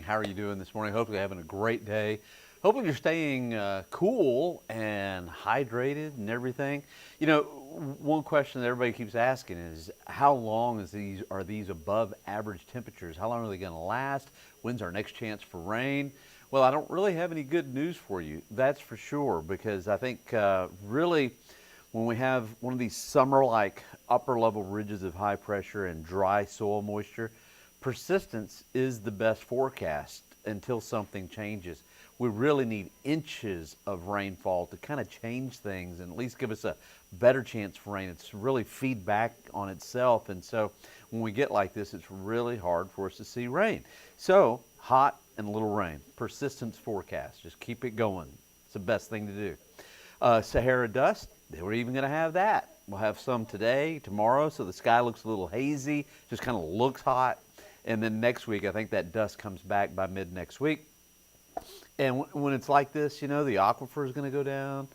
How are you doing this morning? Hopefully you're having a great day. Hopefully you're staying cool and hydrated and everything. You know, one question that everybody keeps asking is how long are these above average temperatures? How long are they going to last? When's our next chance for rain? Well, I don't really have any good news for you, that's for sure, because I think really when we have one of these summer-like upper-level ridges of high pressure and dry soil moisture, persistence is the best forecast until something changes. We really need inches of rainfall to kind of change things and at least give us a better chance for rain. It's really feed back on itself, and so when we get like this, it's really hard for us to see rain. So hot and a little rain, persistence forecast, just keep it going. It's the best thing to do. Sahara dust, we're even going to have that. We'll have some today, tomorrow, so the sky looks a little hazy, just kind of looks hot. And then next week, I think that dust comes back by mid next week. And when it's like this, you know, the aquifer is going to go down.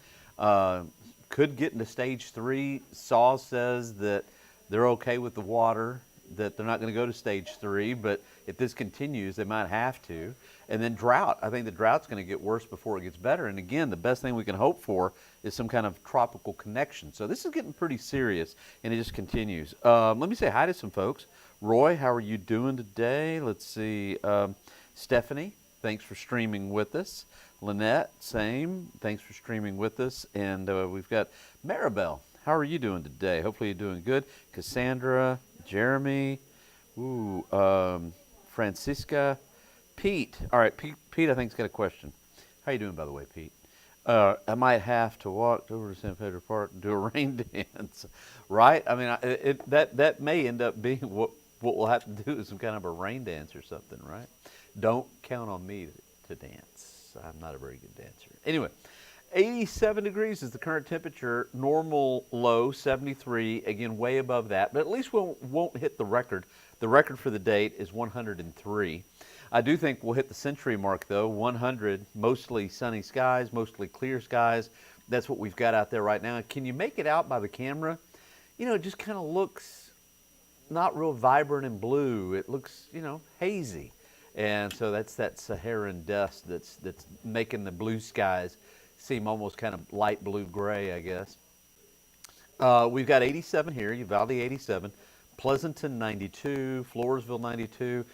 Could get into stage 3. SAW says that they're okay with the water, that they're not going to go to stage 3, but if this continues, they might have to. And then drought. I think the drought's going to get worse before it gets better. And again, the best thing we can hope for is some kind of tropical connection. So this is getting pretty serious, and it just continues. Let me say hi to some folks. Roy, how are you doing today? Let's see. Stephanie, thanks for streaming with us. Lynette, same. Thanks for streaming with us. And we've got Maribel. How are you doing today? Hopefully you're doing good. Cassandra, Jeremy, Francisca, Pete. All right, Pete, I think's got a question. How you doing, by the way, Pete? I might have to walk over to San Pedro Park and do a rain dance, right? I mean, that may end up being what we'll have to do is some kind of a rain dance or something, right? Don't count on me to dance. I'm not a very good dancer. Anyway, 87 degrees is the current temperature. Normal low, 73. Again, way above that, but at least we won't hit the record. The record for the date is 103. I do think we'll hit the century mark, though, 100, mostly sunny skies, mostly clear skies. That's what we've got out there right now. Can you make it out by the camera? You know, it just kind of looks not real vibrant and blue. It looks, you know, hazy. And so that's that Saharan dust that's making the blue skies seem almost kind of light blue gray, I guess. We've got 87 here, Uvalde 87, Pleasanton 92, Floresville 92.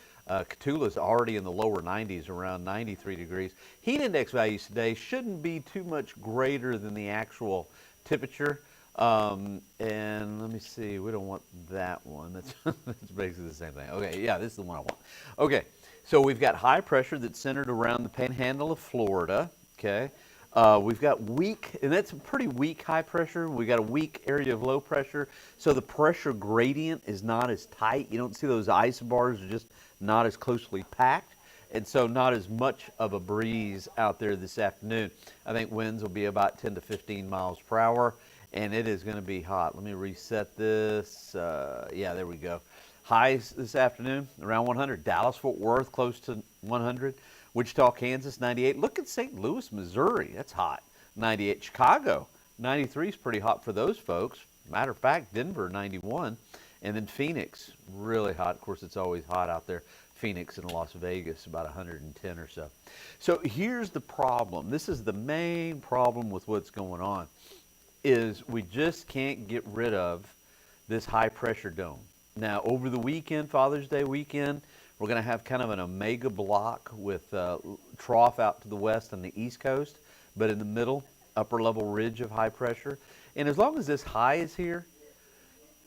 Catula's already in the lower 90s, around 93 degrees. Heat index values today shouldn't be too much greater than the actual temperature. And let me see, we don't want that one. That's basically the same thing. Okay, yeah, this is the one I want. Okay, so we've got high pressure that's centered around the panhandle of Florida. Okay, we've got weak, and that's a pretty weak high pressure. We've got a weak area of low pressure. So the pressure gradient is not as tight. You don't see those isobars are just not as closely packed. And so not as much of a breeze out there this afternoon. I think winds will be about 10 to 15 miles per hour. And it is going to be hot. Let me reset this. Yeah, there we go. Highs this afternoon, around 100. Dallas-Fort Worth, close to 100. Wichita, Kansas, 98. Look at St. Louis, Missouri. That's hot. 98. Chicago, 93 is pretty hot for those folks. Matter of fact, Denver, 91. And then Phoenix, really hot. Of course, it's always hot out there. Phoenix and Las Vegas, about 110 or so. So here's the problem. This is the main problem with what's going on, is we just can't get rid of this high pressure dome. Now, over the weekend, Father's Day weekend, we're going to have kind of an omega block with trough out to the west and the east coast, but in the middle, upper level ridge of high pressure. And as long as this high is here,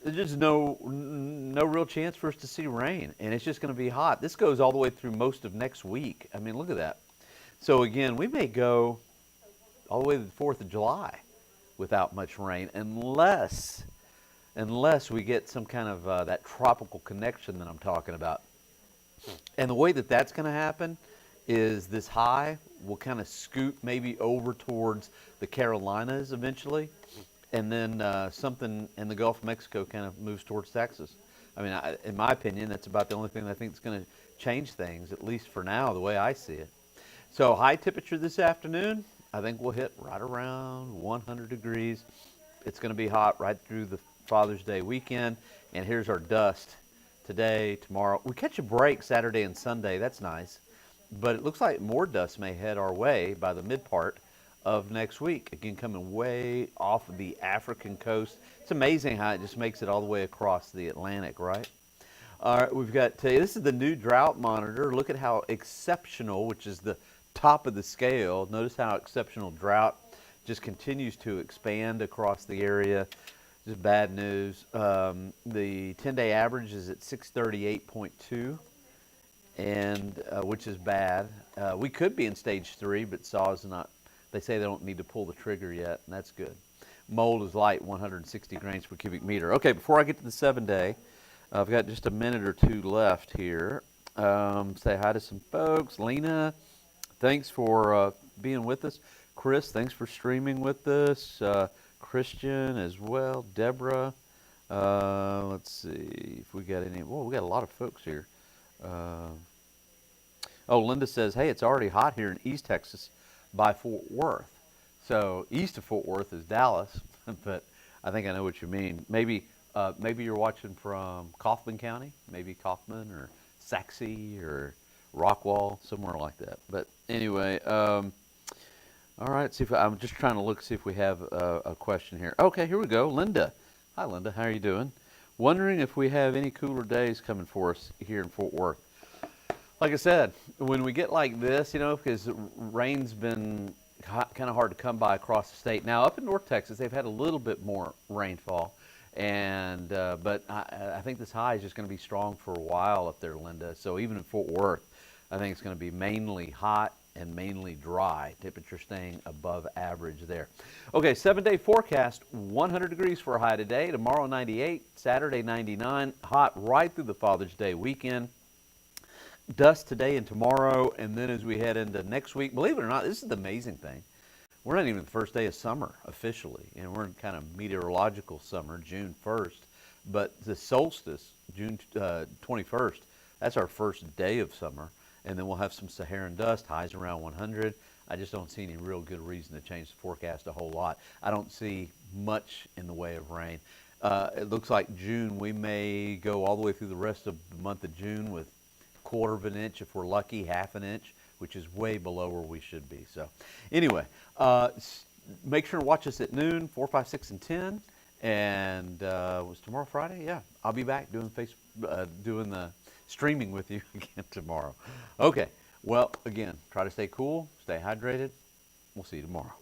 there's just no real chance for us to see rain, and it's just going to be hot. This goes all the way through most of next week. I mean, look at that. So again, we may go all the way to the 4th of July without much rain, unless we get some kind of that tropical connection that I'm talking about. And the way that that's going to happen is this high will kind of scoot maybe over towards the Carolinas eventually, and then something in the Gulf of Mexico kind of moves towards Texas. I mean, in my opinion, that's about the only thing that I think is going to change things, at least for now, the way I see it. So high temperature this afternoon, I think we'll hit right around 100 degrees. It's going to be hot right through the Father's Day weekend. And here's our dust today, tomorrow. We catch a break Saturday and Sunday. That's nice. but it looks like more dust may head our way by the mid part of next week. Again, coming way off of the African coast. It's amazing how it just makes it all the way across the Atlantic, right? All right, we've got, this is the new drought monitor. Look at how exceptional, which is the top of the scale. Notice how exceptional drought just continues to expand across the area. Just bad news. The 10-day average is at 638.2, and which is bad. We could be in stage 3, but SAW's not. They say they don't need to pull the trigger yet, and that's good. Mold is light, 160 grains per cubic meter. Okay, before I get to the 7-day, I've got just a minute or two left here. Say hi to some folks. Lena, thanks for being with us. Chris, thanks for streaming with us. Christian as well. Deborah. Let's see if we got any. Whoa, we got a lot of folks here. Oh, Linda says, hey, it's already hot here in East Texas by Fort Worth. So east of Fort Worth is Dallas, but I think I know what you mean. Maybe you're watching from Kaufman County, maybe Kaufman or Saxe or Rockwall, somewhere like that. But anyway, all right. See if I'm just trying to look, see if we have a question here. Okay, here we go. Linda. Hi, Linda. How are you doing? Wondering if we have any cooler days coming for us here in Fort Worth. Like I said, when we get like this, because rain's been kind of hard to come by across the state. Now, up in North Texas, they've had a little bit more rainfall, and but I think this high is just going to be strong for a while up there, Linda. So even in Fort Worth, I think it's going to be mainly hot and mainly dry. Temperature staying above average there. Okay, 7-day forecast, 100 degrees for a high today. Tomorrow, 98. Saturday, 99. Hot right through the Father's Day weekend. Dust today and tomorrow, and then as we head into next week, believe it or not, this is the amazing thing. We're not even the first day of summer officially, and we're in kind of meteorological summer, June 1st. But the solstice, June 21st, that's our first day of summer, and then we'll have some Saharan dust, highs around 100. I just don't see any real good reason to change the forecast a whole lot. I don't see much in the way of rain. It looks like June, we may go all the way through the rest of the month of June with quarter of an inch if we're lucky, half an inch, which is way below where we should be. So anyway, make sure to watch us at noon, 4, 5, 6, and 10. And was tomorrow Friday? Yeah, I'll be back doing the streaming with you again tomorrow. Okay, well, again, try to stay cool, stay hydrated. We'll see you tomorrow.